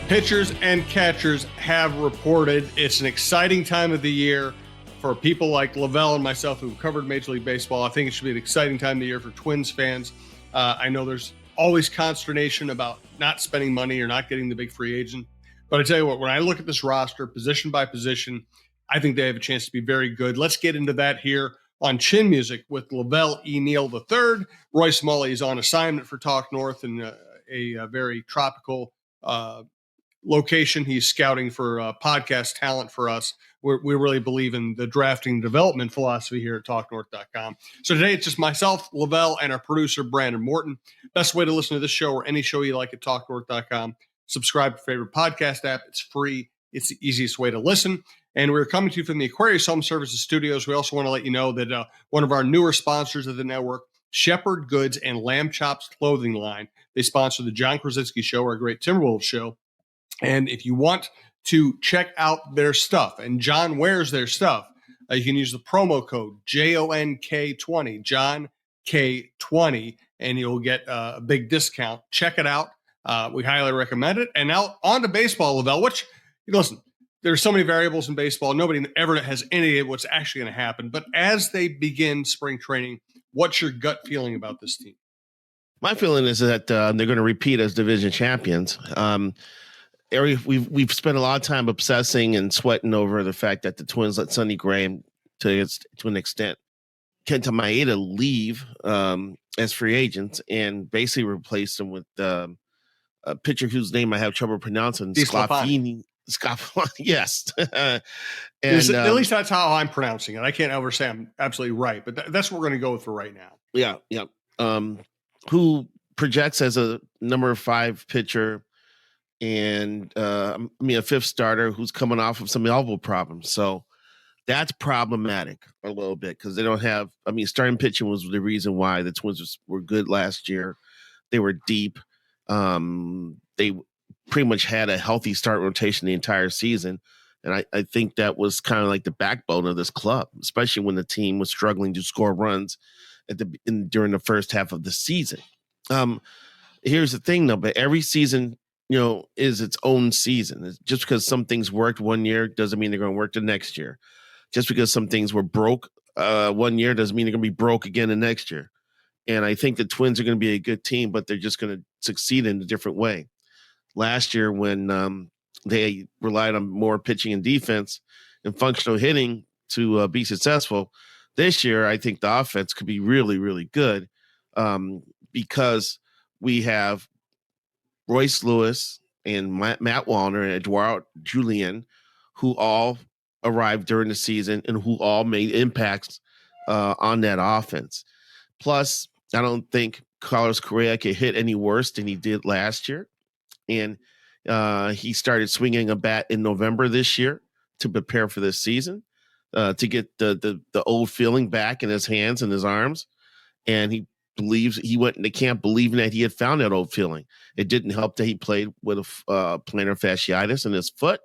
Pitchers and catchers have reported. It's an exciting time of the year for people like LaVelle and myself who covered Major League Baseball. I think it should be an exciting time of the year for Twins fans. I know there's always consternation about not spending money or not getting the big free agent. But I tell you what, when I look at this roster, position by position, I think they have a chance to be very good. Let's get into that here on Chin Music with LaVelle E. Neal III. Royce Mully is on assignment for Talk North in a very tropical location. He's scouting for podcast talent for us. We really believe in the drafting development philosophy here at TalkNorth.com. So today it's just myself, LaVelle, and our producer, Brandon Morton. Best way to listen to this show or any show you like at TalkNorth.com. Subscribe to your favorite podcast app. It's free. It's the easiest way to listen. And we're coming to you from the Aquarius Home Services Studios. We also want to let you know that one of our newer sponsors of the network, Shepherd Goods and Lamb Chops Clothing Line, they sponsor the John Krasinski Show, our great Timberwolves show. And if you want to check out their stuff, and John wears their stuff, you can use the promo code JONK20, John K20, and you'll get a big discount. Check it out. We highly recommend it. And now on to baseball, LaVelle, which, listen, there's so many variables in baseball. Nobody ever has any idea what's actually going to happen. But as they begin spring training, what's your gut feeling about this team? My feeling is that they're going to repeat as division champions. We've spent a lot of time obsessing and sweating over the fact that the Twins let Sonny Gray, to an extent, Kenta Maeda leave as free agents and basically replace them with a pitcher whose name I have trouble pronouncing, Sclafani. Yes. At least that's how I'm pronouncing it. I can't ever say I'm absolutely right, but that's what we're going to go with for right now. Yeah. Who projects as a number 5 pitcher and a fifth starter who's coming off of some elbow problems. So that's problematic a little bit because they don't have, starting pitching was the reason why the Twins were good last year. They were deep. They pretty much had a healthy start rotation the entire season. And I think that was kind of like the backbone of this club, especially when the team was struggling to score runs during the first half of the season. Here's the thing, though, but every season, is its own season. Just because some things worked one year doesn't mean they're going to work the next year. Just because some things were broke one year doesn't mean they're going to be broke again the next year. And I think the Twins are going to be a good team, but they're just going to succeed in a different way. Last year, when they relied on more pitching and defense and functional hitting to be successful, this year I think the offense could be really, really good because we have Royce Lewis and Matt Wallner and Eduardo Julian, who all arrived during the season and who all made impacts on that offense. Plus, I don't think Carlos Correa could hit any worse than he did last year. And he started swinging a bat in November this year to prepare for this season, to get the old feeling back in his hands and his arms. And he went into camp believing that he had found that old feeling. It didn't help that he played with a plantar fasciitis in his foot,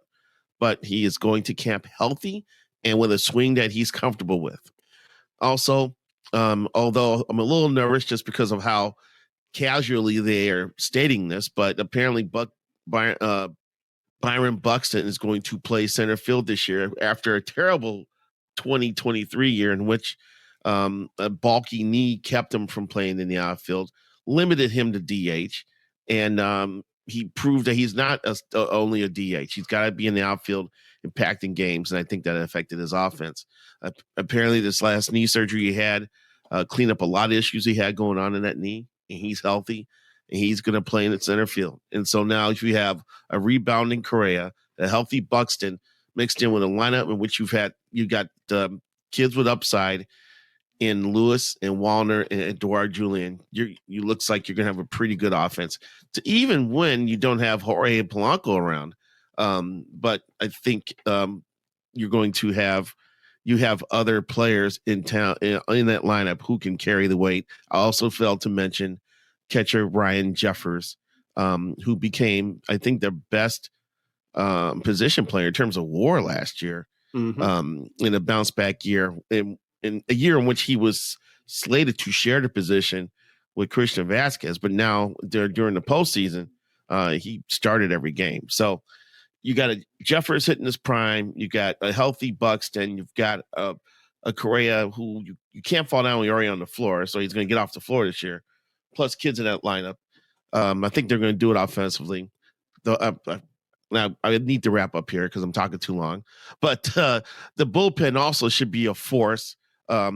but he is going to camp healthy and with a swing that he's comfortable with. Also, although I'm a little nervous just because of how casually they are stating this, but apparently Byron Buxton is going to play center field this year after a terrible 2023 year in which a bulky knee kept him from playing in the outfield, limited him to DH, and he proved that he's not only a DH. He's got to be in the outfield impacting games, and I think that affected his offense. Apparently, this last knee surgery he had cleaned up a lot of issues he had going on in that knee, and he's healthy, and he's going to play in the center field. And so now if you have a rebounding Correa, a healthy Buxton, mixed in with a lineup in which you got kids with upside in Lewis and Wallner and Eduardo Julian, you looks like you're going to have a pretty good offense, to even when you don't have Jorge Polanco around. But I think you're going to have other players in town in that lineup who can carry the weight. I also failed to mention catcher Ryan Jeffers, who became, I think, their best position player in terms of WAR last year, in a bounce back year. In a year in which he was slated to share the position with Christian Vasquez, but now during the postseason, He started every game. So you got a Jeffers hitting his prime. You got a healthy Buxton. You've got a Correa who you can't fall down when you're already on the floor. So he's going to get off the floor this year. Plus kids in that lineup. I think they're going to do it offensively. Now I need to wrap up here because I'm talking too long. But the bullpen also should be a force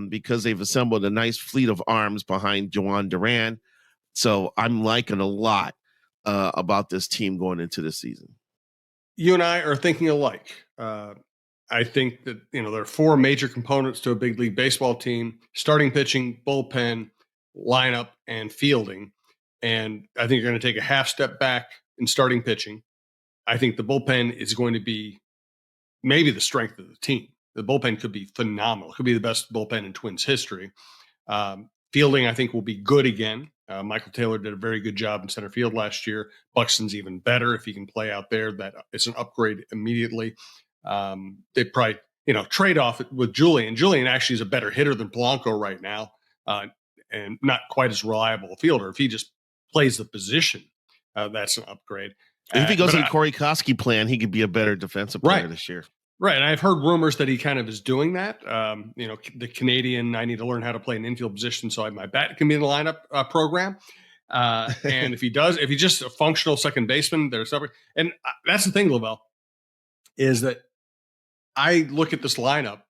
because they've assembled a nice fleet of arms behind Juan Duran. So I'm liking a lot about this team going into the season. You and I are thinking alike. I think that there are four major components to a big league baseball team: starting pitching, bullpen, lineup, and fielding. And I think you're going to take a half step back in starting pitching. I think the bullpen is going to be maybe the strength of the team. The bullpen could be phenomenal. It could be the best bullpen in Twins history. Fielding, I think, will be good again. Michael Taylor did a very good job in center field last year. Buxton's even better if he can play out there. That it's an upgrade immediately. They probably, trade off it with Julian. Julian actually is a better hitter than Polanco right now, and not quite as reliable a fielder. If he just plays the position, that's an upgrade. If he goes to the Corey Koski plan, he could be a better defensive player this year. Right. And I've heard rumors that he kind of is doing that. The Canadian, I need to learn how to play an infield position so my bat can be in the lineup program. And if he's just a functional second baseman, there's something. And that's the thing, LaVelle, is that I look at this lineup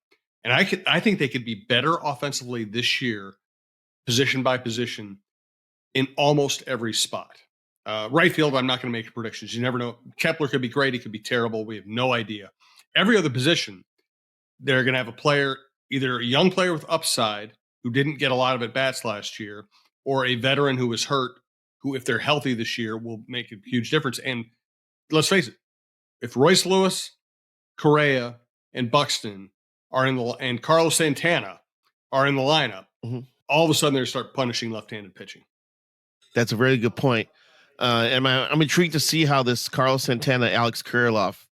and I think they could be better offensively this year, position by position, in almost every spot. Right field, I'm not going to make predictions. You never know. Kepler could be great. He could be terrible. We have no idea. Every other position, they're going to have a player, either a young player with upside who didn't get a lot of at-bats last year, or a veteran who was hurt, who, if they're healthy this year, will make a huge difference. And let's face it, if Royce Lewis, Correa, and Buxton are and Carlos Santana are in the lineup, all of a sudden they start punishing left-handed pitching. That's a very good point. I'm intrigued to see how this Carlos Santana, Alex Kirilloff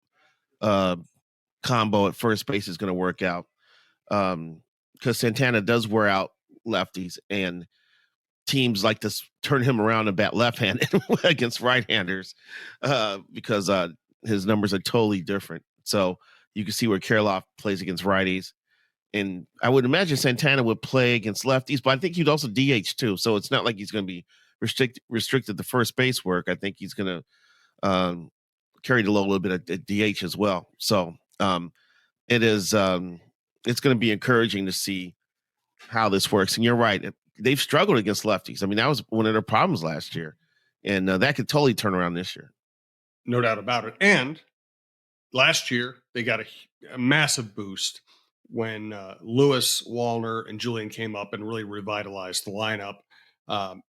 combo at first base is going to work out, because Santana does wear out lefties, and teams like to turn him around and bat left-handed against right-handers because his numbers are totally different. So you can see where Kirilloff plays against righties, and I would imagine Santana would play against lefties, but I think he'd also DH too. So it's not like he's going to be restricted to first base work. I think he's going to carry the load a little bit at DH as well. So it is it's going to be encouraging to see how this works. And you're right, they've struggled against lefties. I mean, that was one of their problems last year, and that could totally turn around this year. No doubt about it. And last year they got a massive boost when Lewis, Wallner, and Julian came up and really revitalized the lineup.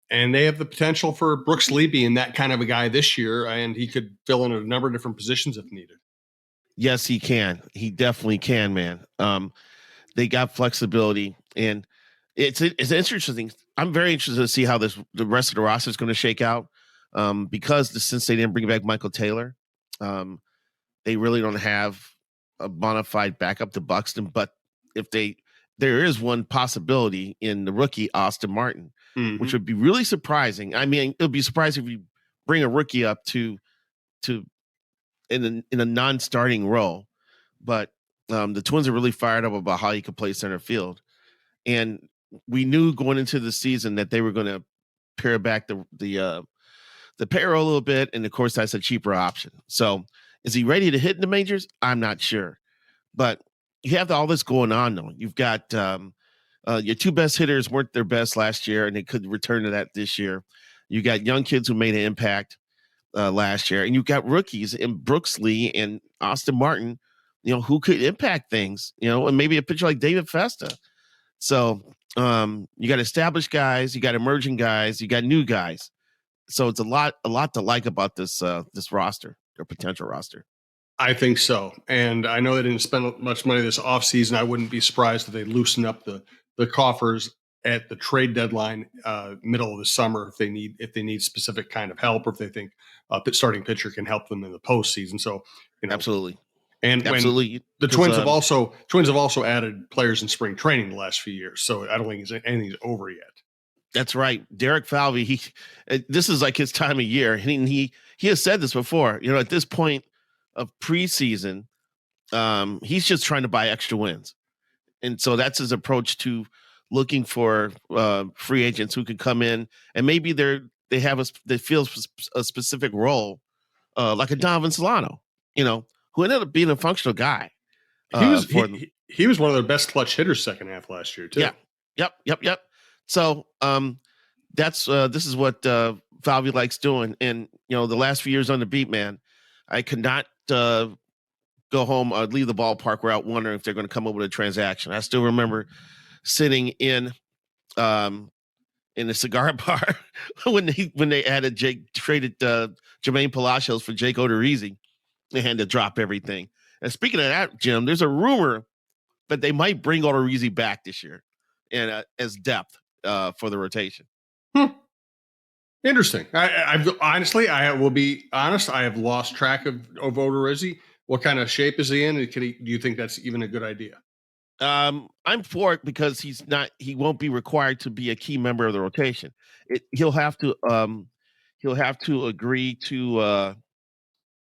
And they have the potential for Brooks Lee being that kind of a guy this year, and he could fill in a number of different positions if needed. Yes, he can. He definitely can, man. They got flexibility, and it's interesting. I'm very interested to see how the rest of the roster is going to shake out, because since they didn't bring back Michael Taylor, they really don't have a bona fide backup to Buxton. But there is one possibility in the rookie Austin Martin, which would be really surprising. I mean, it would be surprising if you bring a rookie up to in a non-starting role, but the Twins are really fired up about how he could play center field, and we knew going into the season that they were going to pare back the payroll a little bit, and of course that's a cheaper option. So, is he ready to hit in the majors? I'm not sure, but you have all this going on though. You've got your two best hitters weren't their best last year, and they could return to that this year. You got young kids who made an impact last year, and you've got rookies in Brooks Lee and Austin Martin, who could impact things, and maybe a pitcher like David Festa. So you got established guys, you got emerging guys, you got new guys. So it's a lot to like about this roster, or potential roster. I think so. And I know they didn't spend much money this offseason. I wouldn't be surprised if they loosen up the coffers at the trade deadline, middle of the summer, if they need specific kind of help, or if they think starting pitcher can help them in the postseason. So, absolutely. And absolutely, the Twins have also added players in spring training the last few years. So I don't think anything's over yet. That's right. Derek Falvey, this is like his time of year. And he has said this before, at this point of preseason, he's just trying to buy extra wins. And so that's his approach to looking for free agents who can come in and maybe they feel a specific role, like a Donovan Solano, who ended up being a functional guy. He was one of their best clutch hitters second half last year too. Yeah. Yep. So this is what Falvey likes doing. And the last few years on the beat, man, I could not go home or leave the ballpark without wondering if they're going to come up with a transaction. I still remember sitting in a cigar bar when they traded Jermaine Palacios for Jake Odorizzi. They had to drop everything. And speaking of that, Jim, there's a rumor that they might bring Odorizzi back this year and as depth for the rotation. Interesting. I will be honest. I have lost track of Odorizzi. What kind of shape is he in? Do you think that's even a good idea? I'm for it because he won't be required to be a key member of the rotation. He'll have to agree to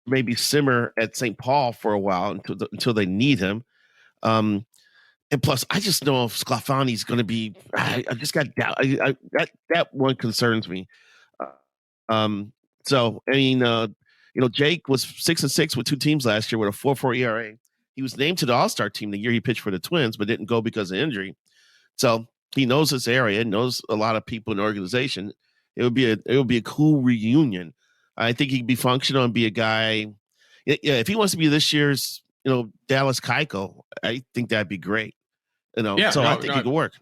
maybe simmer at St. Paul for a while until they need him. And plus, I just know if Sclafani's going to be. I just got doubt. That one concerns me. So I mean, Jake was 6-6 with 2 teams last year with a 4.4 ERA. He was named to the All-Star team the year he pitched for the Twins, but didn't go because of injury. So he knows this area, knows a lot of people in the organization. It would be a cool reunion. I think he'd be functional and be a guy. Yeah, if he wants to be this year's, Dallas Keuchel, I think that'd be great. I think he could work.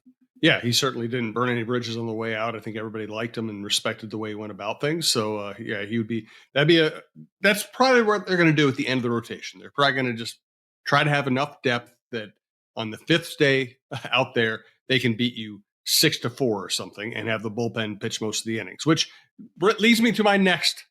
Yeah, he certainly didn't burn any bridges on the way out. I think everybody liked him and respected the way he went about things. So he would be. That's probably what they're going to do at the end of the rotation. They're probably going to just try to have enough depth that on the 5th day out there, they can beat you 6-4 or something and have the bullpen pitch most of the innings, which leads me to my next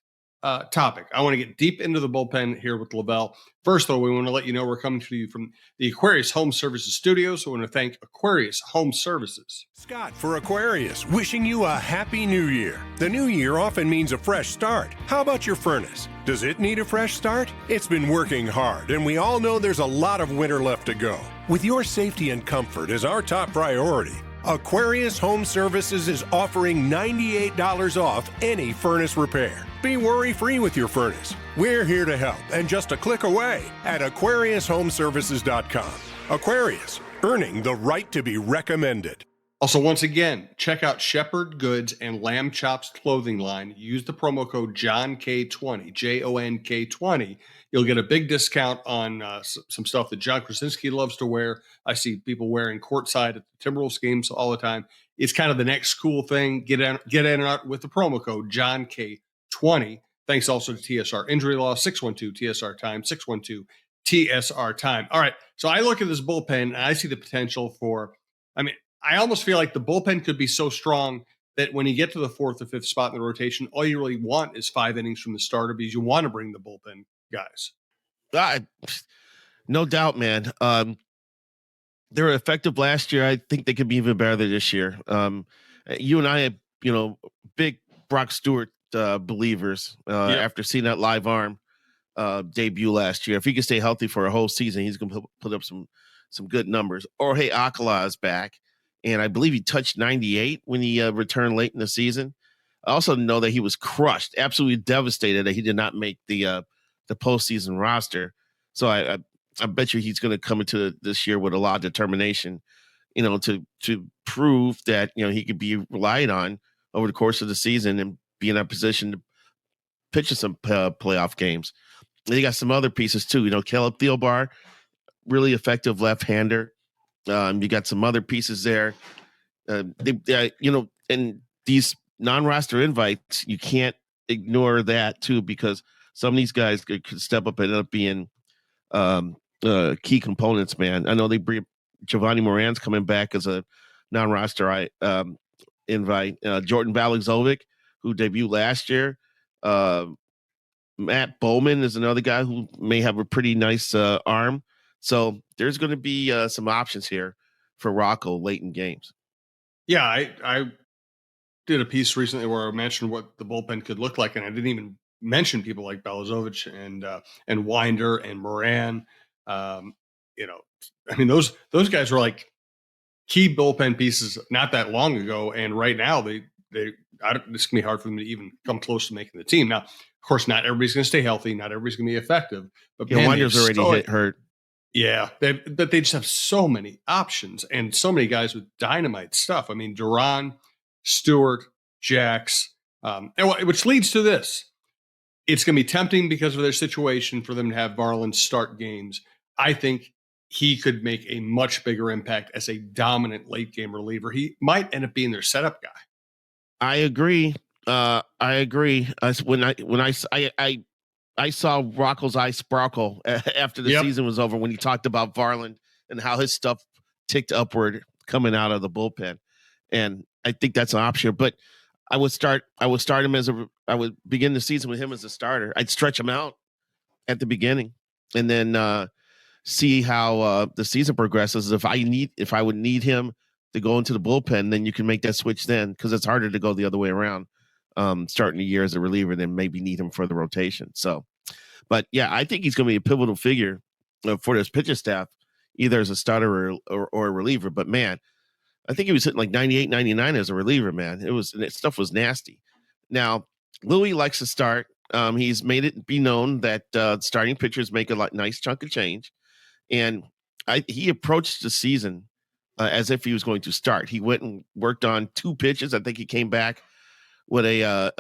topic. I want to get deep into the bullpen here with LaVelle. First, though, we want to let you know we're coming to you from the Aquarius Home Services Studios. So we want to thank Aquarius Home Services. Scott for Aquarius, wishing you a happy new year. The new year often means a fresh start. How about your furnace? Does it need a fresh start? It's been working hard, and we all know there's a lot of winter left to go. With your safety and comfort as our top priority, Aquarius Home Services is offering $98 off any furnace repair. Be worry-free with your furnace. We're here to help and just a click away at AquariusHomeservices.com. Aquarius, earning the right to be recommended. Also, once again, check out Shepherd Goods and Lamb Chops clothing line. Use the promo code JOHNK20, JONK20. You'll get a big discount on some stuff that John Krasinski loves to wear. I see people wearing courtside at the Timberwolves games all the time. It's kind of the next cool thing. Get in and out with the promo code JOHNK20. Thanks also to TSR Injury Law, 612-TSR-TIME, 612-TSR-TIME. All right, so I look at this bullpen, and I see the potential for, I almost feel like the bullpen could be so strong that when you get to the 4th or 5th spot in the rotation, all you really want is 5 innings from the starter because you want to bring the bullpen guys. No doubt, man. They were effective last year. I think they could be even better this year. You and I have, big Brock Stewart believers after seeing that live arm debut last year. If he can stay healthy for a whole season, he's going to put up some good numbers. Jorge Alcala is back, and I believe he touched 98 when he returned late in the season. I also know that he was crushed, absolutely devastated that he did not make the postseason roster. So I bet you he's going to come into this year with a lot of determination, to prove that he could be relied on over the course of the season and be in that position to pitch in some playoff games. And you got some other pieces too. Caleb Thielbar, really effective left-hander. You got some other pieces there. And these non-roster invites, you can't ignore that too, because some of these guys could step up and end up being key components, man. I know they bring Giovanni Moran's coming back as a non-roster invite. Jordan Valakzovic, who debuted last year. Matt Bowman is another guy who may have a pretty nice arm. So there's going to be some options here for Rocco late in games. Yeah, I did a piece recently where I mentioned what the bullpen could look like, and I didn't even mention people like Balazovic and Winder and Moran. Um, you know, I mean those guys were like key bullpen pieces not that long ago, and right now this can be hard for them to even come close to making the team. Now, of course, not everybody's going to stay healthy, not everybody's going to be effective, but Yeah, man, Winder's already hit hurt. Yeah, but they just have so many options and so many guys with dynamite stuff. I mean, Duran, Stewart, Jax, which leads to this. It's going to be tempting because of their situation for them to have Varland start games. I think he could make a much bigger impact as a dominant late game reliever. He might end up being their setup guy. I agree. I agree. I saw Rocco's eye sparkle after the season was over when he talked about Varland and how his stuff ticked upward coming out of the bullpen, and I think that's an option. But I would start him I would begin the season with him as a starter. I'd stretch him out at the beginning, and then see how the season progresses. If I would need him to go into the bullpen, then you can make that switch then, because it's harder to go the other way around. Starting the year as a reliever, then maybe need him for the rotation. So, but yeah, I think he's going to be a pivotal figure for this pitching staff, either as a starter or a reliever. But man, I think he was hitting like 98, 99 as a reliever, man. Stuff was nasty. Now, Louis likes to start. He's made it be known that starting pitchers make a nice chunk of change. And he approached the season as if he was going to start. He went and worked on 2 pitches. I think he came back with a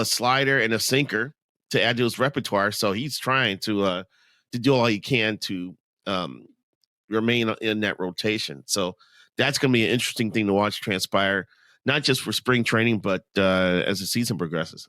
slider and a sinker to add to his repertoire. So he's trying to do all he can to remain in that rotation. So that's going to be an interesting thing to watch transpire, not just for spring training, but as the season progresses.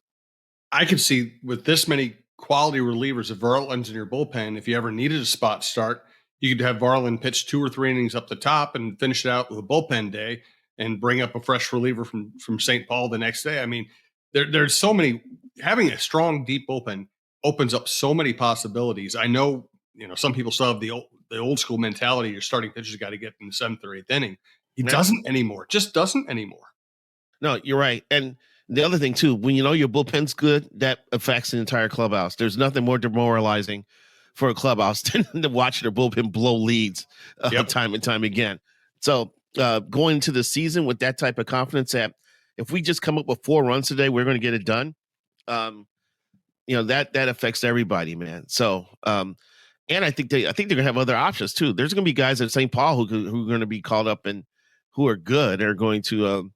I could see with this many quality relievers of Varland's in your bullpen, if you ever needed a spot start, you could have Varland pitch 2 or 3 innings up the top and finish it out with a bullpen day and bring up a fresh reliever from St. Paul the next day. I mean, there's so many. Having a strong, deep bullpen opens up so many possibilities. I know, some people still have the old school mentality. Your starting pitcher's got to get in the 7th or 8th inning. He doesn't anymore. Just doesn't anymore. No, you're right. And the other thing too, when your bullpen's good, that affects the entire clubhouse. There's nothing more demoralizing for a clubhouse than to watch their bullpen blow leads time and time again. So going into the season with that type of confidence that if we just come up with 4 runs today, we're going to get it done. That affects everybody, man. So, and I think they're going to have other options too. There's going to be guys at St. Paul who are going to be called up and who are good, are going to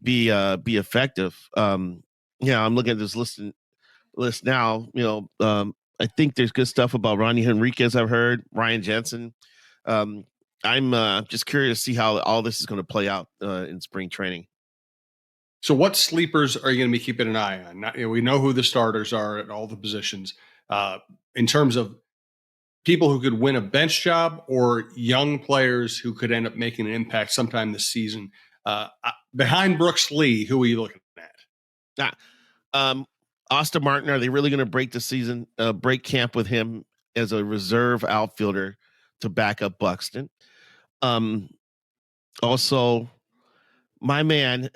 be effective. I'm looking at this list now. I think there's good stuff about Ronnie Henriquez. I've heard Ryan Jensen. I'm just curious to see how all this is going to play out in spring training. So what sleepers are you going to be keeping an eye on? We know who the starters are at all the positions. In terms of people who could win a bench job or young players who could end up making an impact sometime this season. Behind Brooks Lee, who are you looking at? Austin Martin, are they really going to break the season, break camp with him as a reserve outfielder to back up Buxton? Also, my man,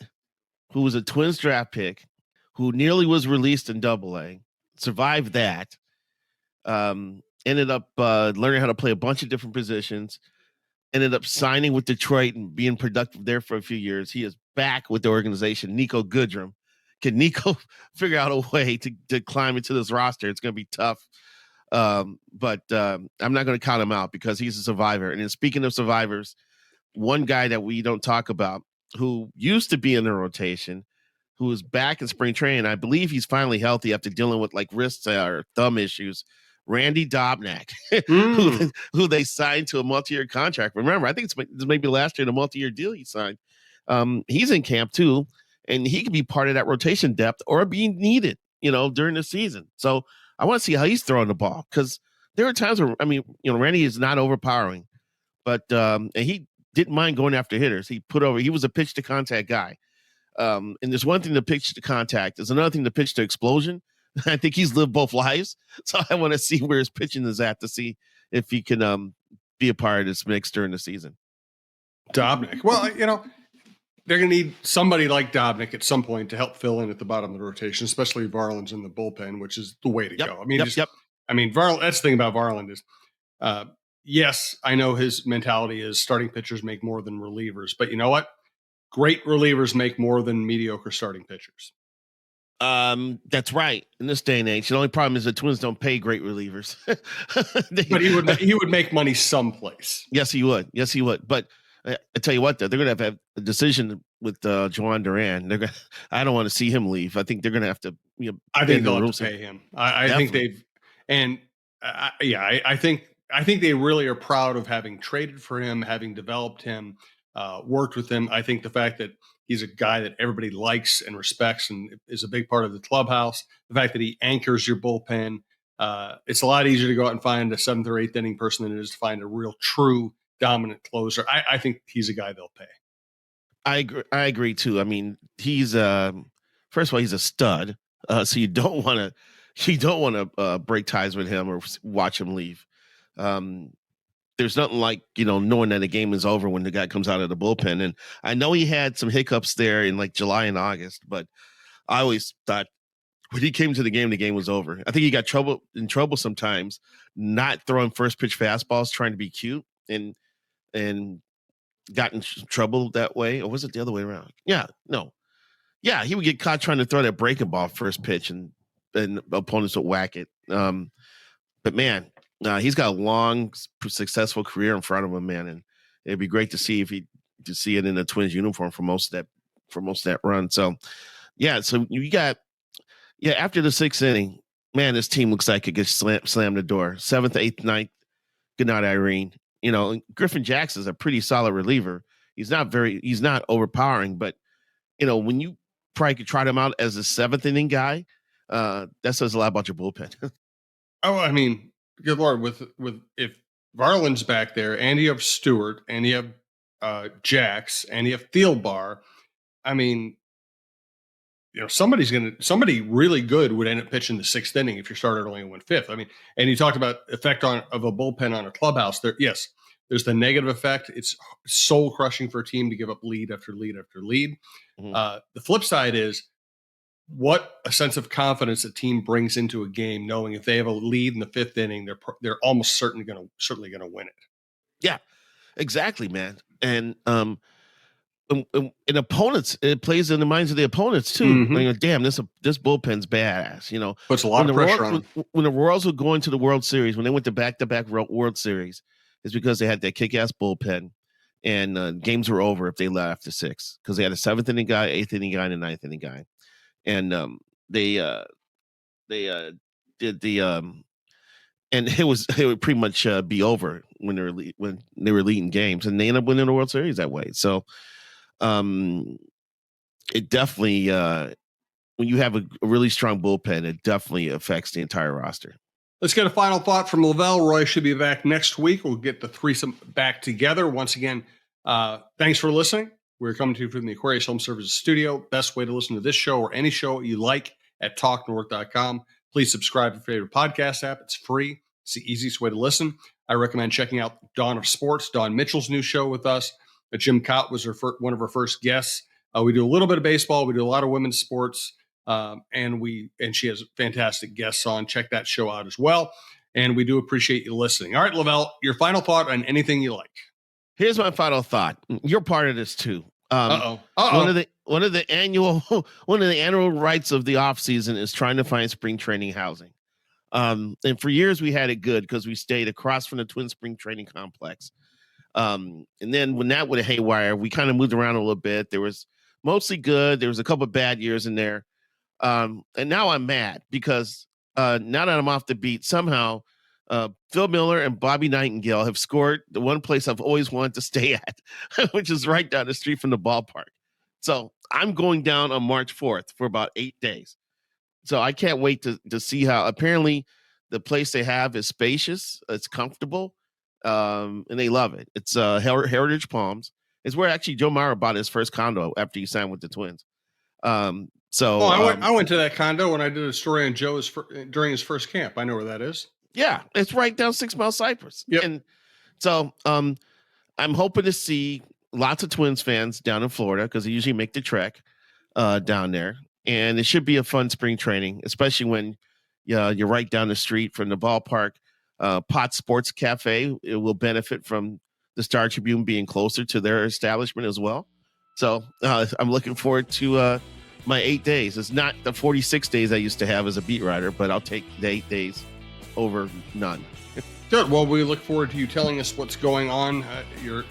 who was a Twins draft pick, who nearly was released in Double-A, survived that, ended up learning how to play a bunch of different positions, ended up signing with Detroit and being productive there for a few years. He is back with the organization, Nico Goodrum. Can Nico figure out a way to climb into this roster? It's going to be tough. But I'm not going to count him out because he's a survivor. And then speaking of survivors, one guy that we don't talk about who used to be in the rotation, who is back in spring training, I believe he's finally healthy after dealing with like wrist or thumb issues, Randy Dobnak, who they signed to a multi-year contract. Remember, I think it's maybe last year, the multi-year deal he signed. He's in camp too, and he could be part of that rotation depth or being needed, during the season. So I want to see how he's throwing the ball, because there are times where, Randy is not overpowering, but and he didn't mind going after hitters. He was a pitch to contact guy. And there's one thing to pitch to contact. There's another thing to pitch to explosion. I think he's lived both lives. So I want to see where his pitching is at to see if he can be a part of this mix during the season. Dobnak. Well, they're going to need somebody like Dobnik at some point to help fill in at the bottom of the rotation, especially if Varland's in the bullpen, which is the way to go. I mean, Varland, that's the thing about Varland is, yes, I know his mentality is starting pitchers make more than relievers, but you know what? Great relievers make more than mediocre starting pitchers. That's right. In this day and age, the only problem is the Twins don't pay great relievers. But he would make money someplace. Yes, he would. But I tell you what, though, they're going to have a decision with Joan Duran. I don't want to see him leave. I think they're going to have to. I think they'll have to pay him. I think they've, and I think they really are proud of having traded for him, having developed him, worked with him. I think the fact that he's a guy that everybody likes and respects and is a big part of the clubhouse. The fact that he anchors your bullpen. It's a lot easier to go out and find a 7th or 8th inning person than it is to find a real true dominant closer. I think he's a guy they'll pay. I agree too. I mean, he's first of all, he's a stud. So you don't want to break ties with him or watch him leave. There's nothing like, knowing that the game is over when the guy comes out of the bullpen. And I know he had some hiccups there in like July and August, but I always thought when he came to the game was over. I think he got in trouble sometimes not throwing first pitch fastballs, trying to be cute and got in trouble that way. Or was it the other way around? Yeah, no. Yeah, he would get caught trying to throw that breaking ball first pitch and opponents would whack it. But man, he's got a long, successful career in front of him, man, and it'd be great to see it in a Twins uniform for most of that run. So, so you got after the 6th inning, man, this team looks like it gets slam the door. 7th, 8th, 9th. Good night, Irene. Griffin Jackson's a pretty solid reliever. He's not overpowering, but when you probably could try him out as a 7th inning guy, that says a lot about your bullpen. Oh, I mean, good Lord, with if Varland's back there, and you have Stewart, and you have Jax, and you have Thielbar, I mean, somebody really good would end up pitching the 6th inning if your starter only went 5th. I mean, and you talked about effect of a bullpen on a clubhouse. Yes, there's the negative effect. It's soul crushing for a team to give up lead after lead after lead. Mm-hmm. The flip side is what a sense of confidence a team brings into a game, knowing if they have a lead in the 5th inning, they're almost certainly going to win it. Yeah, exactly, man. And opponents, it plays in the minds of the opponents too. Mm-hmm. Damn, this bullpen's badass. Puts a lot of pressure on them. When the Royals were going to the World Series, when they went to back-to-back World Series, it's because they had that kick-ass bullpen, and games were over if they left after 6 because they had a 7th inning guy, 8th inning guy, and a 9th inning guy. And they did the and it would pretty much be over when they were leading games, and they ended up winning the World Series that way. So it definitely when you have a really strong bullpen, it definitely affects the entire roster. Let's get a final thought from LaVelle. Roy should be back next week. We'll get the threesome back together once again. Thanks for listening. We're coming to you from the Aquarius Home Services studio. Best way to listen to this show or any show you like at talknorth.com. Please subscribe to your favorite podcast app. It's free. It's the easiest way to listen. I recommend checking out Dawn of Sports, Dawn Mitchell's new show with us. Jim Cott was one of our first guests. We do a little bit of baseball. We do a lot of women's sports. And she has fantastic guests on. Check that show out as well. And we do appreciate you listening. All right, LaVelle, your final thought on anything you like. Here's my final thought. You're part of this too. Uh-oh. One of the annual rights of the off season is trying to find spring training housing. And for years we had it good because we stayed across from the Twin Spring Training Complex. And then when that went haywire, we kind of moved around a little bit. There was mostly good. There was a couple of bad years in there. And now I'm mad because now that I'm off the beat, somehow Phil Miller and Bobby Nightingale have scored the one place I've always wanted to stay at, which is right down the street from the ballpark. So I'm going down on March 4th for about 8 days. So I can't wait to see how apparently the place they have is spacious. It's comfortable. And they love it. It's Heritage Palms. It's where actually Joe Mauer bought his first condo after he signed with the Twins. I went to that condo when I did a story on Joe during his first camp. I know where that is. Yeah, it's right down 6 Mile Cypress. Yep. And so I'm hoping to see lots of Twins fans down in Florida because they usually make the trek down there. And it should be a fun spring training, especially when you're right down the street from the ballpark. Pot Sports Cafe, it will benefit from the Star Tribune being closer to their establishment as well. So I'm looking forward to my 8 days. It's not the 46 days I used to have as a beat writer, but I'll take the 8 days over none. Good. Well, we look forward to you telling us what's going on, your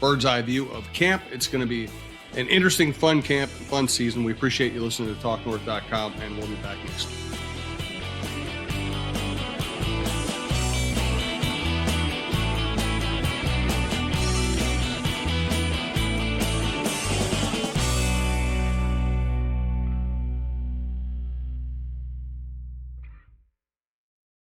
bird's eye view of camp. It's going to be an interesting, fun camp, fun season. We appreciate you listening to TalkNorth.com, and we'll be back next week.